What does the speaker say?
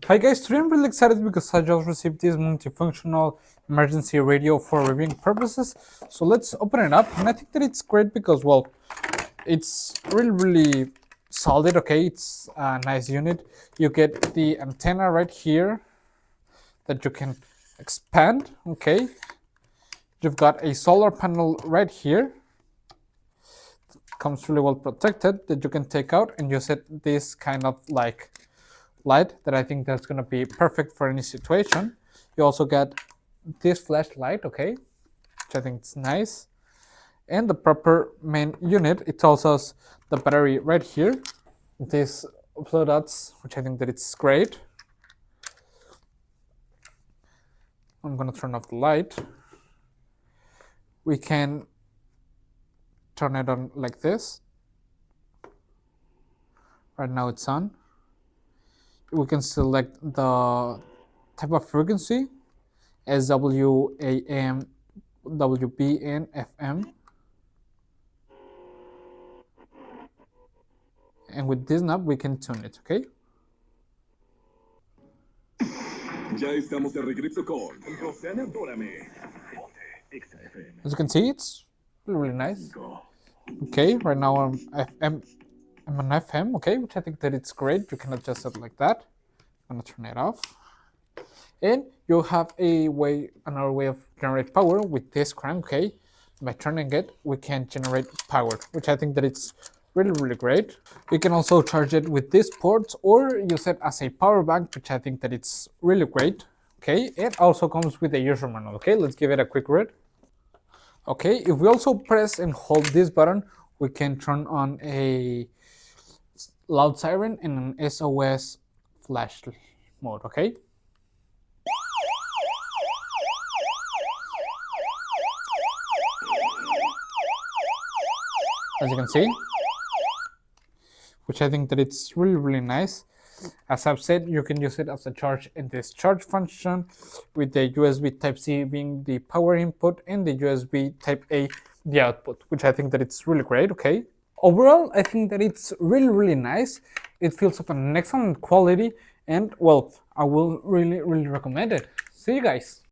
Hi guys, today I'm really excited because I just received this multifunctional emergency radio for reviewing purposes. So let's open it up, and I think that it's great because, well, it's really solid. Okay, it's a nice unit. You get the antenna right here that you can expand. Okay, you've got a solar panel right here. Comes really well protected, that you can take out and use it this kind of like light that I think that's gonna be perfect for any situation. You also get this flashlight, okay, which I think is nice, and the proper main unit. It also has the battery right here, these blue dots, which I think that it's great. I'm gonna turn off the light. We can turn it on like this. Right now it's on. We can select the type of frequency as SW, AM, WB, and FM. And with this knob, we can tune it, okay? Ya estamos de regreso con As you can see, it's really nice. Okay, right now I'm an FM, okay, which I think that it's great. You can adjust it like that. I'm gonna turn it off. And you have another way of generate power with this crank, okay? By turning it, we can generate power, which I think that it's really great. You can also charge it with these ports or use it as a power bank, which I think that it's really great. Okay, it also comes with a user manual. Okay, let's give it a quick read. Okay, if we also press and hold this button, we can turn on a loud siren and an SOS flash mode, okay? As you can see, which I think that it's really nice. As I've said, you can use it as a charge and discharge function, with the USB Type-C being the power input and the USB Type-A the output, which I think that it's really great, okay? Overall, I think that it's really nice. It feels of an excellent quality, and well, I will really recommend it. See you guys.